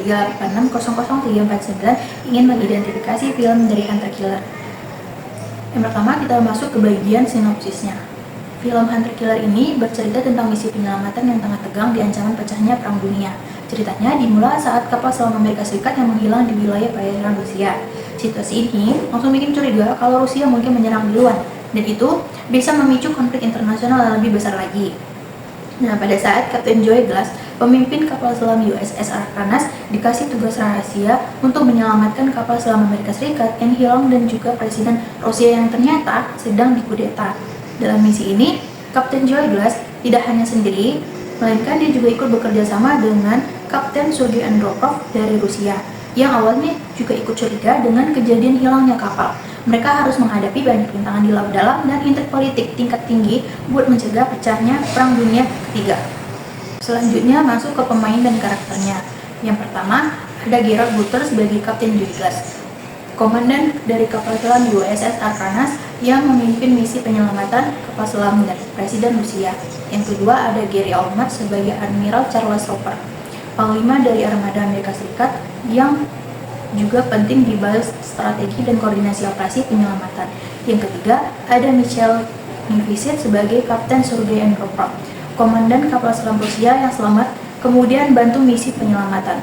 349 ingin mengidentifikasi film dari Hunter Killer. Yang pertama, kita masuk ke bagian sinopsisnya. Film Hunter Killer ini bercerita tentang misi penyelamatan yang tengah tegang di ancaman pecahnya Perang Dunia. Ceritanya dimulai saat kapal selam Amerika Serikat yang menghilang di wilayah perairan Rusia. Situasi ini langsung bikin curiga kalau Rusia mungkin menyerang duluan, dan itu bisa memicu konflik internasional yang lebih besar lagi. Nah, pada saat Kapten Joe Glass, pemimpin kapal selam USS Arkansas, dikasih tugas rahasia untuk menyelamatkan kapal selam Amerika Serikat yang hilang dan juga Presiden Rusia yang ternyata sedang dikudeta. Dalam misi ini, Kapten Joe Glass tidak hanya sendiri, melainkan dia juga ikut bekerja sama dengan Kapten Sergei Andropov dari Rusia, yang awalnya juga ikut curiga dengan kejadian hilangnya kapal. Mereka harus menghadapi banyak rintangan di laut dalam dan intrik politik tingkat tinggi buat mencegah pecahnya Perang Dunia Ketiga. Selanjutnya masuk ke pemain dan karakternya. Yang pertama, ada Gerald Butler sebagai Kapten Joe Glass, komandan dari kapal selam USS Arkansas yang memimpin misi penyelamatan kapal selam dari Presiden Rusia. Yang kedua, ada Gary Oldman sebagai Admiral Charles Roper, panglima dari armada Amerika Serikat yang juga penting di balik strategi dan koordinasi operasi penyelamatan. Yang ketiga, ada Michel Nivisit sebagai Kapten Sergei Andropov, komandan kapal selam Rusia yang selamat kemudian bantu misi penyelamatan.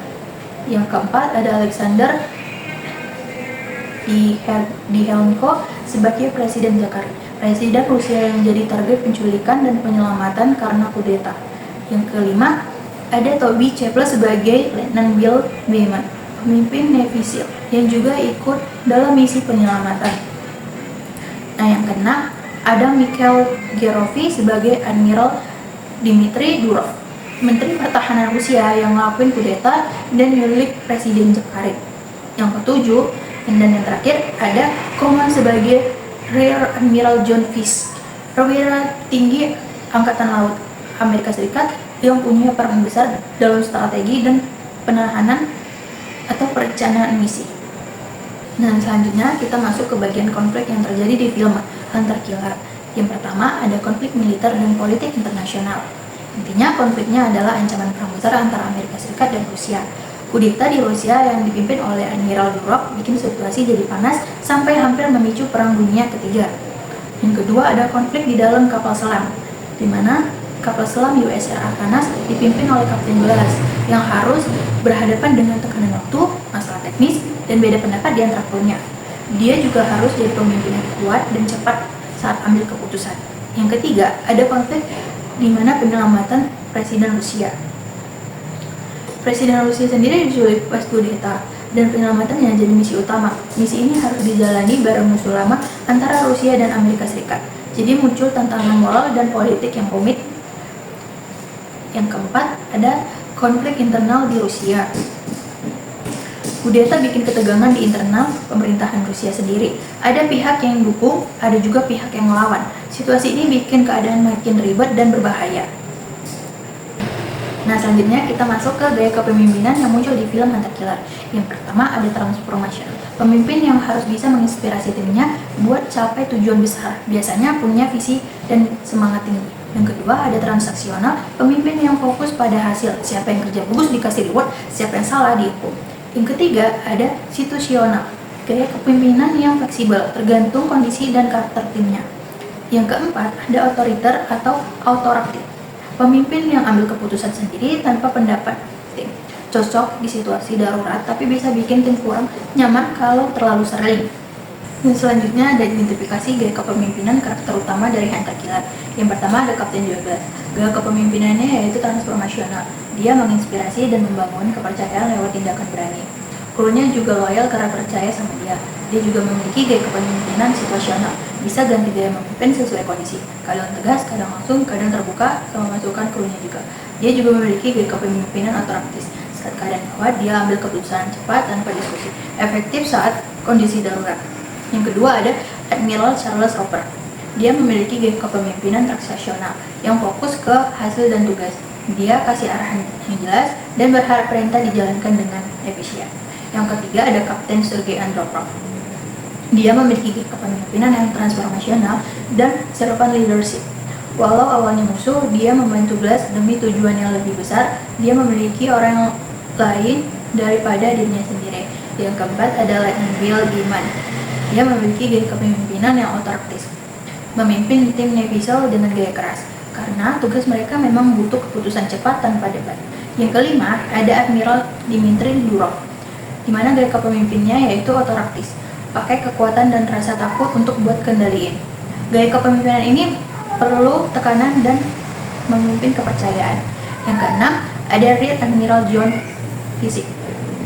Yang keempat, ada Alexander Dihelnko sebagai Presiden Zakari, Presiden Rusia yang jadi target penculikan dan penyelamatan karena kudeta. Yang kelima, ada Toby Chappell sebagai Letnan Bill Bayman, pemimpin Navy SEAL yang juga ikut dalam misi penyelamatan. Nah, yang keenam, ada Mikhail Gerovi sebagai Admiral Dmitry Durov, Menteri Pertahanan Rusia yang ngelakuin kudeta dan nyulik Presiden Zakari. Yang ketujuh, dan yang terakhir, ada Coleman sebagai Rear Admiral John Fish, perwira tinggi Angkatan Laut Amerika Serikat yang punya peran besar dalam strategi dan penahanan atau perencanaan misi. Nah, selanjutnya kita masuk ke bagian konflik yang terjadi di film Hunter Killer. Yang pertama, ada konflik militer dan politik internasional. Intinya, konfliknya adalah ancaman perang besar antara Amerika Serikat dan Rusia. Kudeta di Rusia yang dipimpin oleh Admiral Durov bikin situasi jadi panas sampai hampir memicu Perang Dunia Ketiga. Yang kedua, ada konflik di dalam kapal selam, di mana kapal selam USS Arkansas dipimpin oleh Kapten Glass yang harus berhadapan dengan tekanan waktu, masalah teknis, dan beda pendapat di antara krunya. Dia juga harus jadi pemimpin yang kuat dan cepat saat ambil keputusan. Yang ketiga, ada konflik di mana penyelamatan Presiden Rusia. Presiden Rusia sendiri diculik pas kudeta, dan penyelamatannya jadi misi utama. Misi ini harus dijalani bareng musuh lama antara Rusia dan Amerika Serikat. Jadi muncul tantangan moral dan politik yang rumit. Yang keempat, ada konflik internal di Rusia. Kudeta bikin ketegangan di internal pemerintahan Rusia sendiri. Ada pihak yang dukung, ada juga pihak yang melawan. Situasi ini bikin keadaan makin ribet dan berbahaya. Nah, selanjutnya kita masuk ke gaya kepemimpinan yang muncul di film Hunter Killer. Yang pertama, ada transformation. Pemimpin yang harus bisa menginspirasi timnya buat capai tujuan besar. Biasanya punya visi dan semangat tinggi. Yang kedua, ada transaksional. Pemimpin yang fokus pada hasil. Siapa yang kerja bagus dikasih reward, siapa yang salah dihukum. Yang ketiga, ada situasional. Gaya kepemimpinan yang fleksibel, tergantung kondisi dan karakter timnya. Yang keempat, ada otoriter atau autoraktif. Pemimpin yang ambil keputusan sendiri tanpa pendapat tim. Cocok di situasi darurat, tapi bisa bikin tim kurang nyaman kalau terlalu sering. Dan selanjutnya ada identifikasi gaya kepemimpinan karakter utama dari Hunter Killer. Yang pertama ada Kapten Joe Glass. Gaya kepemimpinannya yaitu transformasional. Dia menginspirasi dan membangun kepercayaan lewat tindakan berani. Krunya juga loyal karena percaya sama dia. Dia juga memiliki gaya kepemimpinan situasional. Bisa ganti gaya memimpin sesuai kondisi. Kadang tegas, kadang langsung, kadang terbuka, sama masukan krunya juga. Dia juga memiliki gaya kepemimpinan otoraktis. Saat keadaan gawat, dia ambil keputusan cepat tanpa diskusi. Efektif saat kondisi darurat. Yang kedua ada Admiral Charles Roper. Dia memiliki gaya kepemimpinan transaksional yang fokus ke hasil dan tugas. Dia kasih arahan yang jelas dan berharap perintah dijalankan dengan efisien. Yang ketiga ada Kapten Sergei Andropov. Dia memiliki kepemimpinan yang transformasional dan servant leadership. Walau awalnya musuh, dia membantu Glass demi tujuan yang lebih besar. Dia memiliki orang lain daripada dirinya sendiri. Yang keempat ada Letnan Bill Gaiman. Dia memiliki gaya kepemimpinan yang otoritaris, memimpin tim Navy SEAL dengan gaya keras, karena tugas mereka memang butuh keputusan cepat tanpa debat. Yang kelima ada Admiral Dmitry Durov, di mana gaya kepemimpinnya yaitu otoritaris, pakai kekuatan dan rasa takut untuk buat kendaliin. Gaya kepemimpinan ini perlu tekanan dan memimpin kepercayaan. Yang keenam ada Rear Admiral John Fisik.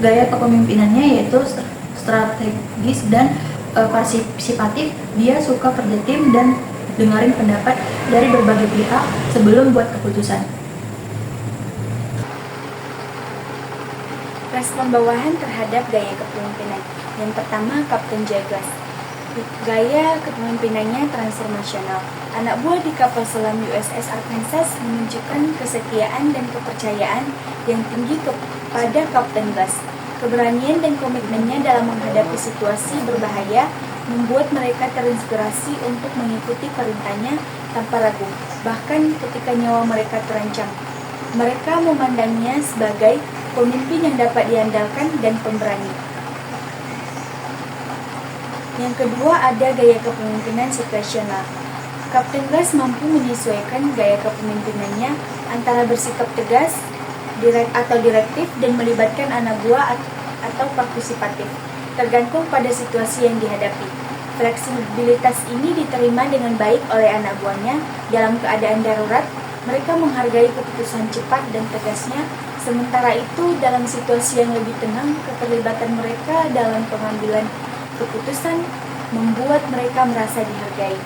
Gaya kepemimpinannya yaitu strategis dan partisipatif. Dia suka kerja tim dan dengerin pendapat dari berbagai pihak sebelum buat keputusan. Respon bawahan terhadap gaya kepemimpinan. Yang pertama, Kapten Jagas. Gaya kepemimpinannya transformasional. Anak buah di kapal selam USS Arkansas menunjukkan kesetiaan dan kepercayaan yang tinggi kepada Kapten Glass. Keberanian dan komitmennya dalam menghadapi situasi berbahaya membuat mereka terinspirasi untuk mengikuti perintahnya tanpa ragu, bahkan ketika nyawa mereka terancam. Mereka memandangnya sebagai pemimpin yang dapat diandalkan dan pemberani. Yang kedua ada gaya kepemimpinan situasional. Kapten Glass mampu menyesuaikan gaya kepemimpinannya antara bersikap tegas atau direktif dan melibatkan anak buah atau partisipatif, tergantung pada situasi yang dihadapi. Fleksibilitas ini diterima dengan baik oleh anak buahnya. Dalam keadaan darurat, mereka menghargai keputusan cepat dan tegasnya. Sementara itu, dalam situasi yang lebih tenang, keterlibatan mereka dalam pengambilan keputusan membuat mereka merasa dihargai.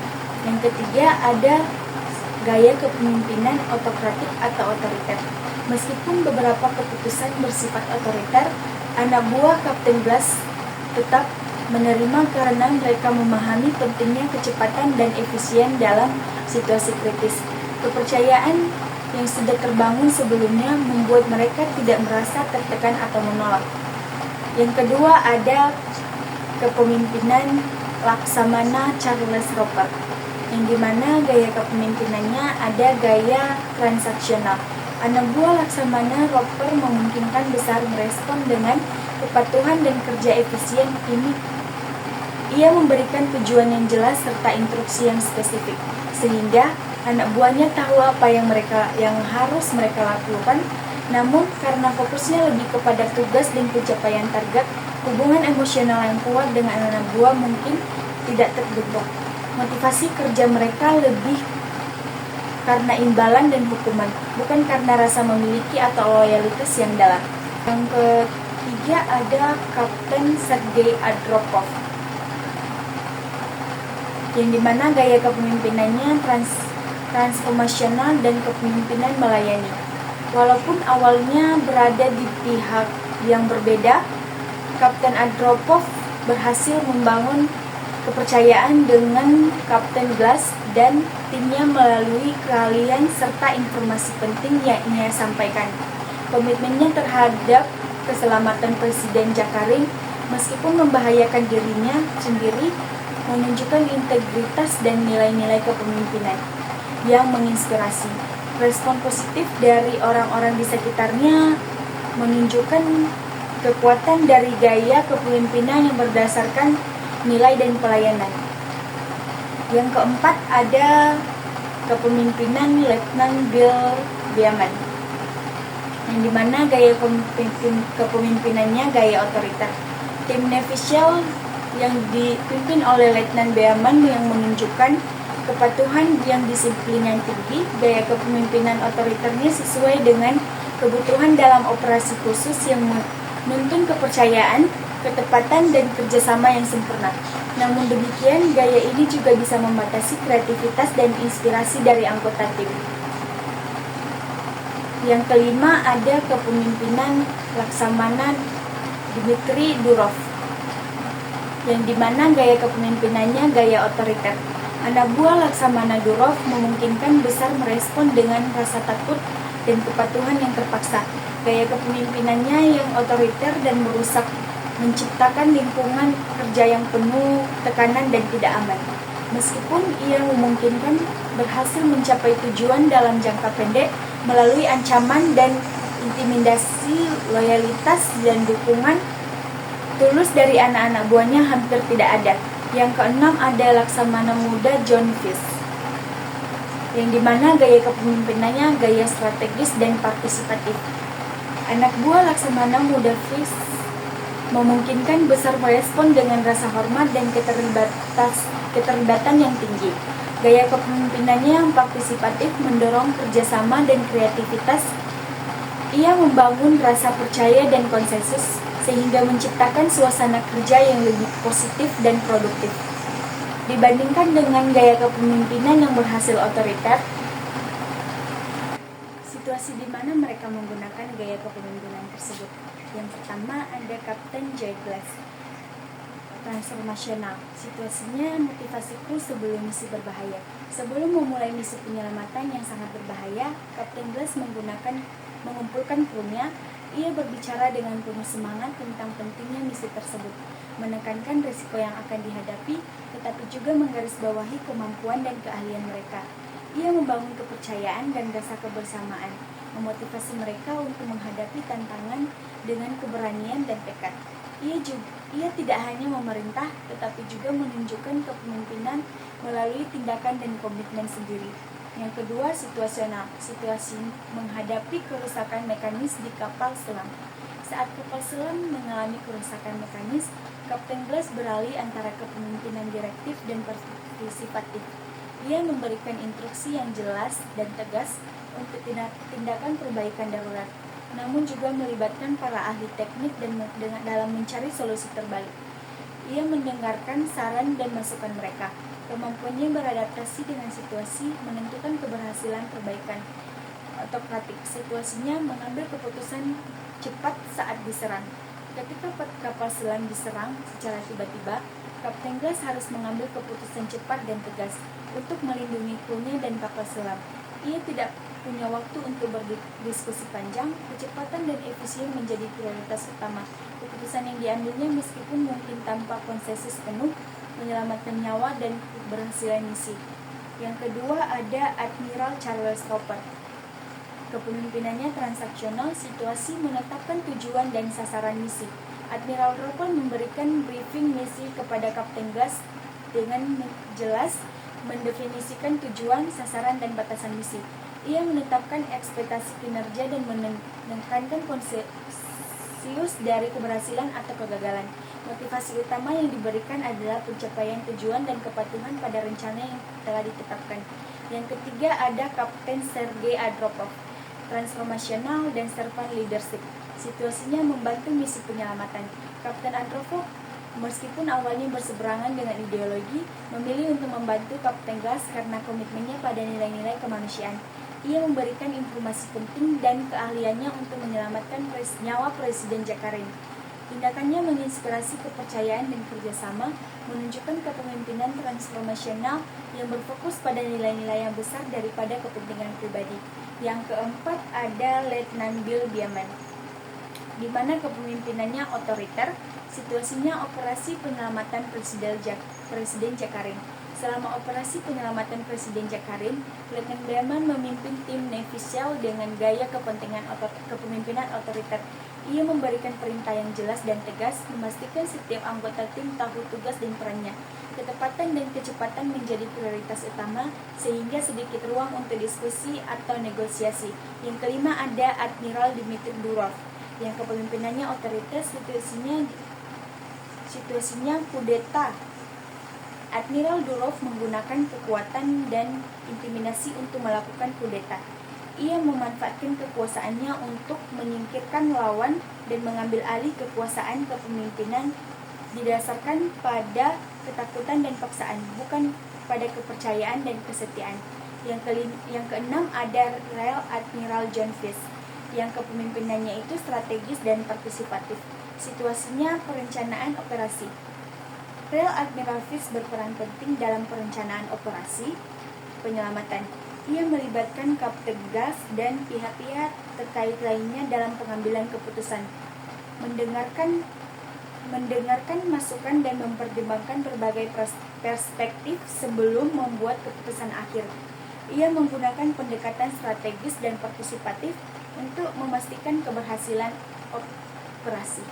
Yang ketiga ada gaya kepemimpinan otokratik atau otoriter. Meskipun beberapa keputusan bersifat otoriter, anak buah Kapten Glass tetap menerima karena mereka memahami pentingnya kecepatan dan efisien dalam situasi kritis. Kepercayaan yang sudah terbangun sebelumnya membuat mereka tidak merasa tertekan atau menolak. Yang kedua ada kepemimpinan Laksamana Charles Roper, yang dimana gaya kepemimpinannya ada gaya transaksional. Anak buah Laksamana Roper memungkinkan besar merespon dengan kepatuhan dan kerja efisien. Ia memberikan tujuan yang jelas serta instruksi yang spesifik, sehingga anak buahnya tahu apa yang harus mereka lakukan. Namun karena fokusnya lebih kepada tugas dan pencapaian target, hubungan emosional yang kuat dengan anak buah mungkin tidak terbentuk. Motivasi kerja mereka lebih karena imbalan dan hukuman, bukan karena rasa memiliki atau loyalitas yang dalam. Yang ketiga ada Kapten Sergei Andropov, yang dimana gaya kepemimpinannya transformasional dan kepemimpinan melayani. Walaupun awalnya berada di pihak yang berbeda, Kapten Andropov berhasil membangun kepercayaan dengan Kapten Glass dan timnya melalui keahlian serta informasi penting yang ia sampaikan. Komitmennya terhadap keselamatan Presiden Jakarin, meskipun membahayakan dirinya sendiri, menunjukkan integritas dan nilai-nilai kepemimpinan yang menginspirasi. Respon positif dari orang-orang di sekitarnya menunjukkan kekuatan dari gaya kepemimpinan yang berdasarkan nilai dan pelayanan. Yang keempat ada kepemimpinan Letnan Bill Gaiman, yang dimana gaya kepemimpinannya gaya otoriter. Tim Navy SEAL yang dipimpin oleh Letnan Gaiman yang menunjukkan kepatuhan yang disiplin yang tinggi. Gaya kepemimpinan otoriternya sesuai dengan kebutuhan dalam operasi khusus yang menuntun kepercayaan, ketepatan, dan kerjasama yang sempurna. Namun demikian, gaya ini juga bisa membatasi kreativitas dan inspirasi dari anggota tim. Yang kelima ada kepemimpinan Laksamana Dmitry Durov, yang dimana gaya kepemimpinannya gaya otoriter. Anak buah Laksamana Durov memungkinkan besar merespon dengan rasa takut dan kepatuhan yang terpaksa. Gaya kepemimpinannya yang otoriter dan merusak, menciptakan lingkungan kerja yang penuh tekanan dan tidak aman. Meskipun ia memungkinkan berhasil mencapai tujuan dalam jangka pendek melalui ancaman dan intimidasi, loyalitas, dan dukungan tulus dari anak-anak buahnya hampir tidak ada. Yang keenam ada Laksamana Muda John Fish, yang dimana gaya kepemimpinannya gaya strategis dan partisipatif. Anak buah Laksamana Muda Fish memungkinkan besar merespon dengan rasa hormat dan keterlibatan yang tinggi. Gaya kepemimpinannya yang partisipatif mendorong kerjasama dan kreativitas. Ia membangun rasa percaya dan konsensus sehingga menciptakan suasana kerja yang lebih positif dan produktif. Dibandingkan dengan gaya kepemimpinan yang berhasil otoriter, situasi di mana mereka menggunakan gaya kepemimpinan tersebut. Yang pertama ada Kapten J. Glass, transformasional. Situasinya motivasiku sebelum misi berbahaya. Sebelum memulai misi penyelamatan yang sangat berbahaya, Kapten Glass mengumpulkan krunya. Ia berbicara dengan penuh semangat tentang pentingnya misi tersebut, menekankan risiko yang akan dihadapi, tetapi juga menggarisbawahi kemampuan dan keahlian mereka. Ia membangun kepercayaan dan rasa kebersamaan, memotivasi mereka untuk menghadapi tantangan dengan keberanian dan tekad. Ia tidak hanya memerintah, tetapi juga menunjukkan kepemimpinan melalui tindakan dan komitmen sendiri. Yang kedua, situasional. Situasi menghadapi kerusakan mekanis di kapal selam. Saat kapal selam mengalami kerusakan mekanis, Kapten Glass beralih antara kepemimpinan direktif dan partisipatif. Ia memberikan instruksi yang jelas dan tegas untuk tindakan perbaikan darurat, namun juga melibatkan para ahli teknik dalam mencari solusi terbaik. Ia mendengarkan saran dan masukan mereka. Kemampuannya beradaptasi dengan situasi menentukan keberhasilan perbaikan. Otokratik, situasinya mengambil keputusan cepat saat diserang. Ketika kapal selam diserang secara tiba-tiba, Kapten Glass harus mengambil keputusan cepat dan tegas untuk melindungi krunya dan kapal selam. Ia tidak punya waktu untuk berdiskusi panjang. Kecepatan dan efisien menjadi prioritas utama. Keputusan yang diambilnya meskipun mungkin tanpa konsensus penuh, menyelamatkan nyawa dan keberhasilan misi. Yang kedua ada Admiral Charles Roper. Kepemimpinannya transaksional, situasi menetapkan tujuan dan sasaran misi. Admiral Roper memberikan briefing misi kepada Kapten Glass dengan jelas mendefinisikan tujuan, sasaran, dan batasan misi. Ia menetapkan ekspektasi kinerja dan menekankan konsensus dari keberhasilan atau kegagalan. Motivasi utama yang diberikan adalah pencapaian tujuan dan kepatuhan pada rencana yang telah ditetapkan. Yang ketiga ada Kapten Sergei Andropov, transformasional dan servant leadership. Situasinya membantu misi penyelamatan. Kapten Andropov, meskipun awalnya berseberangan dengan ideologi, memilih untuk membantu Kapten Glass karena komitmennya pada nilai-nilai kemanusiaan. Ia memberikan informasi penting dan keahliannya untuk menyelamatkan nyawa Presiden Jakarin. Tindakannya menginspirasi kepercayaan dan kerjasama, menunjukkan kepemimpinan transformasional yang berfokus pada nilai-nilai yang besar daripada kepentingan pribadi. Yang keempat ada Letnan Bill Diamond, di mana kepemimpinannya otoriter. Situasinya operasi penyelamatan Presiden Jakarin. Selama operasi penyelamatan Presiden Jakarin, Letnan Diamond memimpin tim Navy SEAL dengan gaya kepemimpinan otoriter. Ia memberikan perintah yang jelas dan tegas, memastikan setiap anggota tim tahu tugas dan perannya. Ketepatan dan kecepatan menjadi prioritas utama, sehingga sedikit ruang untuk diskusi atau negosiasi. Yang kelima ada Admiral Dmitry Durov, yang kepemimpinannya otoriter, situasinya kudeta. Admiral Durov menggunakan kekuatan dan intimidasi untuk melakukan kudeta. Ia memanfaatkan kekuasaannya untuk menyingkirkan lawan dan mengambil alih kekuasaan kepemimpinan didasarkan pada ketakutan dan paksaan, bukan pada kepercayaan dan kesetiaan. Yang keenam ada Rear Admiral John Fish, yang kepemimpinannya itu strategis dan partisipatif. Situasinya perencanaan operasi. Rear Admiral Fish berperan penting dalam perencanaan operasi penyelamatan. Ia melibatkan Kapten Glass dan pihak-pihak terkait lainnya dalam pengambilan keputusan, mendengarkan masukan dan mempertimbangkan berbagai perspektif sebelum membuat keputusan akhir. Ia menggunakan pendekatan strategis dan partisipatif, untuk memastikan keberhasilan operasi.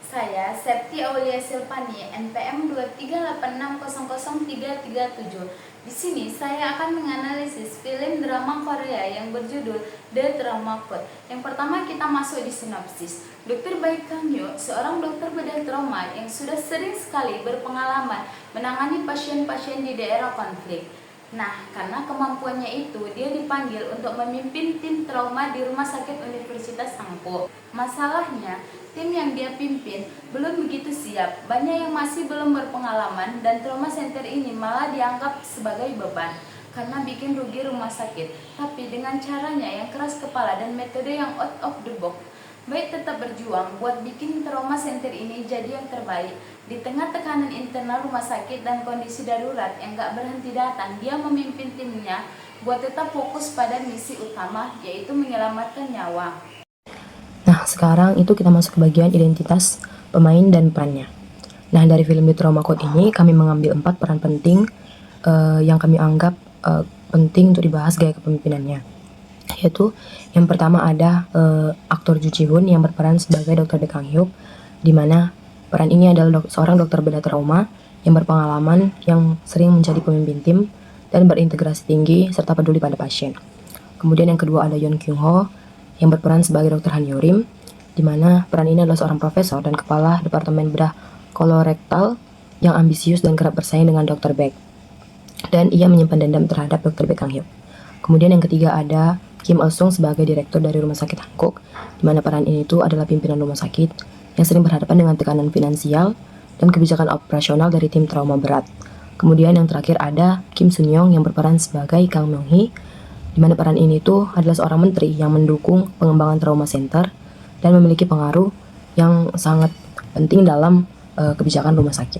Saya, Septi Aulia Silvani, NPM 238600337. Di sini saya akan menganalisis film drama Korea yang berjudul The Trauma Code. Yang pertama kita masuk di sinopsis. Dr. Baik Kang Yo, seorang dokter bedah trauma yang sudah sering sekali berpengalaman menangani pasien-pasien di daerah konflik. Nah, karena kemampuannya itu, dia dipanggil untuk memimpin tim trauma di Rumah Sakit Universitas Hangpo. Masalahnya, tim yang dia pimpin belum begitu siap, banyak yang masih belum berpengalaman, dan trauma center ini malah dianggap sebagai beban karena bikin rugi rumah sakit. Tapi dengan caranya yang keras kepala dan metode yang out of the box, Baik tetap berjuang buat bikin trauma center ini jadi yang terbaik. Di tengah tekanan internal rumah sakit dan kondisi darurat yang gak berhenti datang, dia memimpin timnya buat tetap fokus pada misi utama, yaitu menyelamatkan nyawa. Nah, sekarang itu kita masuk ke bagian identitas pemain dan perannya. Nah, dari film The Trauma Code ini kami mengambil 4 peran penting yang kami anggap penting untuk dibahas gaya kepemimpinannya. Yaitu yang pertama ada aktor Ju Ji-hoon yang berperan sebagai Dr. Baek Kang-hyuk, di mana peran ini adalah seorang dokter bedah trauma yang berpengalaman, yang sering menjadi pemimpin tim dan berintegrasi tinggi serta peduli pada pasien. Kemudian yang kedua ada Yeon Kyung-ho yang berperan sebagai Dr. Han Yo-rim, di mana peran ini adalah seorang profesor dan kepala departemen bedah kolorektal yang ambisius dan kerap bersaing dengan Dr. Baek. Dan ia menyimpan dendam terhadap Dr. Baek Kang-hyuk. Kemudian yang ketiga ada Kim Il-sung sebagai direktur dari Rumah Sakit Hankook, di mana peran ini itu adalah pimpinan rumah sakit yang sering berhadapan dengan tekanan finansial dan kebijakan operasional dari tim trauma berat. Kemudian yang terakhir ada Kim Sun-young yang berperan sebagai Kang Myung-hee, di mana peran ini tuh adalah seorang menteri yang mendukung pengembangan trauma center dan memiliki pengaruh yang sangat penting dalam kebijakan rumah sakit.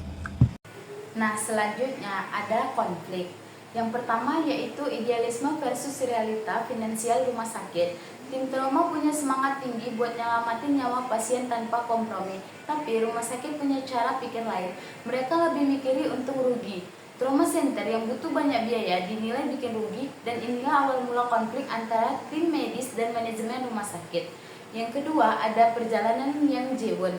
Nah, selanjutnya ada konflik. Yang pertama yaitu idealisme versus realita finansial rumah sakit. Tim trauma punya semangat tinggi buat nyelamatin nyawa pasien tanpa kompromi, tapi rumah sakit punya cara pikir lain. Mereka lebih mikiri untung rugi. Trauma center yang butuh banyak biaya dinilai bikin rugi, dan inilah awal mula konflik antara tim medis dan manajemen rumah sakit. Yang kedua ada perjalanan Yang Jae-won.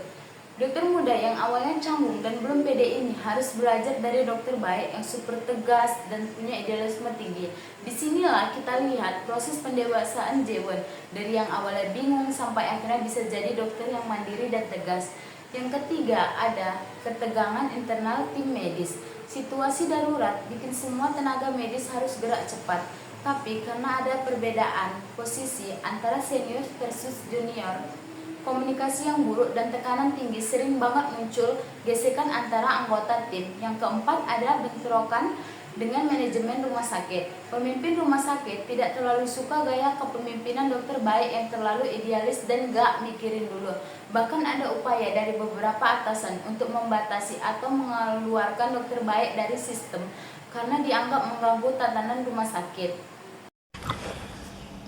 Dokter muda yang awalnya canggung dan belum pede ini harus belajar dari dokter baik yang super tegas dan punya idealisme tinggi. Disinilah kita lihat proses pendewasaan Jae-won dari yang awalnya bingung sampai akhirnya bisa jadi dokter yang mandiri dan tegas. Yang ketiga ada ketegangan internal tim medis. Situasi darurat bikin semua tenaga medis harus gerak cepat. Tapi karena ada perbedaan posisi antara senior versus junior, komunikasi yang buruk dan tekanan tinggi sering banget muncul gesekan antara anggota tim. Yang keempat ada bentrokan dengan manajemen rumah sakit. Pemimpin rumah sakit tidak terlalu suka gaya kepemimpinan dokter baik yang terlalu idealis dan gak mikirin dulu. Bahkan ada upaya dari beberapa atasan untuk membatasi atau mengeluarkan dokter baik dari sistem karena dianggap mengganggu tatanan rumah sakit.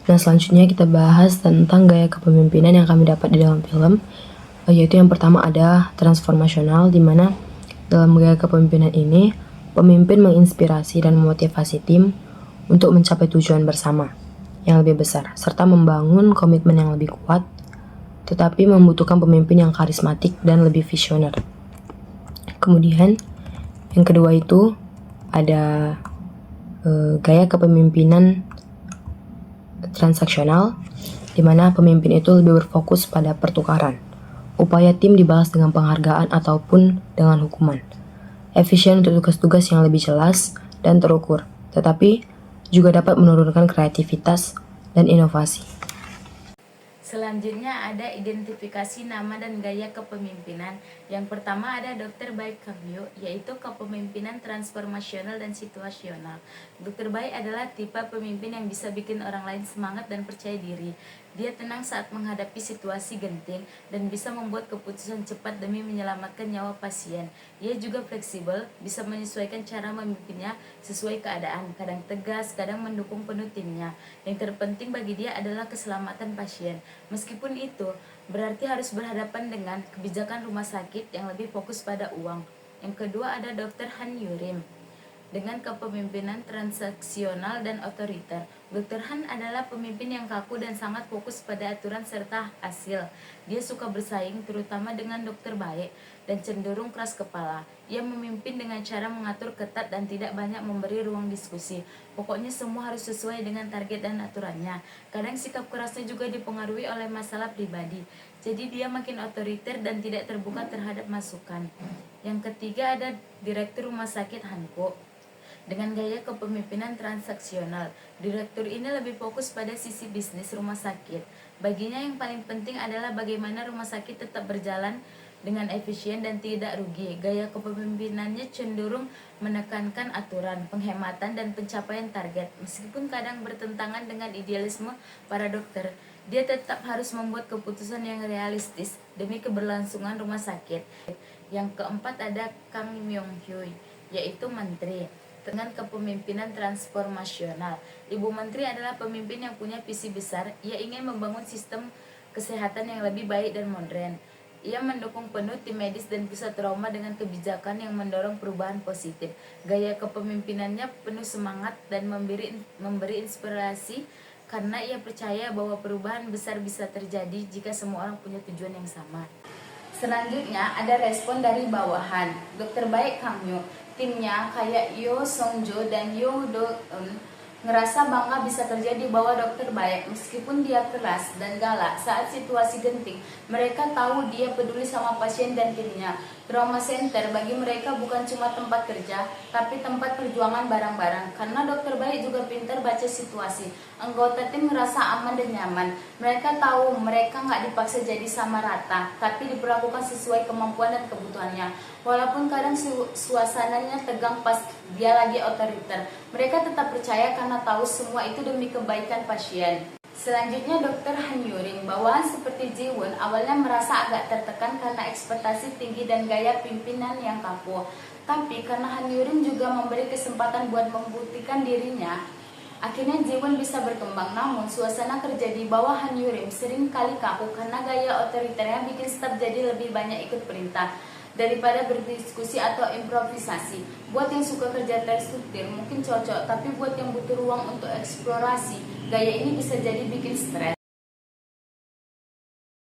Nah, selanjutnya kita bahas tentang gaya kepemimpinan yang kami dapat di dalam film, yaitu yang pertama ada transformasional, di mana dalam gaya kepemimpinan ini, pemimpin menginspirasi dan memotivasi tim untuk mencapai tujuan bersama yang lebih besar, serta membangun komitmen yang lebih kuat, tetapi membutuhkan pemimpin yang karismatik dan lebih visioner. Kemudian, yang kedua itu ada gaya kepemimpinan transaksional, di mana pemimpin itu lebih berfokus pada pertukaran. Upaya tim dibalas dengan penghargaan ataupun dengan hukuman. Efisien untuk tugas-tugas yang lebih jelas dan terukur, tetapi juga dapat menurunkan kreativitas dan inovasi. Selanjutnya ada identifikasi nama dan gaya kepemimpinan. Yang pertama ada Dr. Baek Kang-hyuk, yaitu kepemimpinan transformasional dan situasional. Dr. Baek adalah tipe pemimpin yang bisa bikin orang lain semangat dan percaya diri. Dia tenang saat menghadapi situasi genting dan bisa membuat keputusan cepat demi menyelamatkan nyawa pasien. Ia juga fleksibel, bisa menyesuaikan cara memimpinnya sesuai keadaan, kadang tegas, kadang mendukung penuh timnya. Yang terpenting bagi dia adalah keselamatan pasien. Meskipun itu, berarti harus berhadapan dengan kebijakan rumah sakit yang lebih fokus pada uang. Yang kedua ada Dr. Han Yo-rim. dengan kepemimpinan transaksional dan otoriter. Dr. Han adalah pemimpin yang kaku dan sangat fokus pada aturan serta hasil. Dia suka bersaing, terutama dengan Dr. Baek, dan cenderung keras kepala. Ia memimpin dengan cara mengatur ketat dan tidak banyak memberi ruang diskusi. Pokoknya semua harus sesuai dengan target dan aturannya. Kadang sikap kerasnya juga dipengaruhi oleh masalah pribadi. Jadi dia makin otoriter dan tidak terbuka terhadap masukan. Yang ketiga ada Direktur Rumah Sakit Hanko. Dengan gaya kepemimpinan transaksional, direktur ini lebih fokus pada sisi bisnis rumah sakit. Baginya yang paling penting adalah bagaimana rumah sakit tetap berjalan dengan efisien dan tidak rugi. Gaya kepemimpinannya cenderung menekankan aturan, penghematan, dan pencapaian target. Meskipun kadang bertentangan dengan idealisme para dokter, dia tetap harus membuat keputusan yang realistis demi keberlangsungan rumah sakit. Yang keempat ada Kang Myong Hyun, yaitu menteri. Dengan kepemimpinan transformasional, Ibu Menteri adalah pemimpin yang punya visi besar. Ia ingin membangun sistem kesehatan yang lebih baik dan modern. Ia mendukung penuh tim medis dan pusat trauma dengan kebijakan yang mendorong perubahan positif. Gaya kepemimpinannya penuh semangat dan memberi inspirasi karena ia percaya bahwa perubahan besar bisa terjadi jika semua orang punya tujuan yang sama. Selanjutnya ada respon dari bawahan. Dr. Baek Kang Myo, timnya kayak Yo Song Jo dan Yo Do Eun ngerasa bangga bisa kerja di bawah Dr. Baek. Meskipun dia keras dan galak saat situasi genting, mereka tahu dia peduli sama pasien dan timnya. Trauma Center bagi mereka bukan cuma tempat kerja, tapi tempat perjuangan bareng-bareng. Karena Dr. Baek juga pintar baca situasi, anggota tim merasa aman dan nyaman. Mereka tahu mereka nggak dipaksa jadi sama rata, tapi diperlakukan sesuai kemampuan dan kebutuhannya. Walaupun kadang suasananya tegang pas dia lagi otoriter, mereka tetap percaya karena tahu semua itu demi kebaikan pasien. Selanjutnya Dr. Han Yuring, bawahan seperti Ji-won awalnya merasa agak tertekan karena ekspektasi tinggi dan gaya pimpinan yang kaku. Tapi karena Han Yuring juga memberi kesempatan buat membuktikan dirinya, akhirnya Ji-won bisa berkembang. Namun suasana kerja di bawah Han Yuring sering kali kaku karena gaya otoriternya bikin staf jadi lebih banyak ikut perintah daripada berdiskusi atau improvisasi. Buat yang suka kerja terstruktur mungkin cocok, tapi buat yang butuh ruang untuk eksplorasi, gaya ini bisa jadi bikin stres.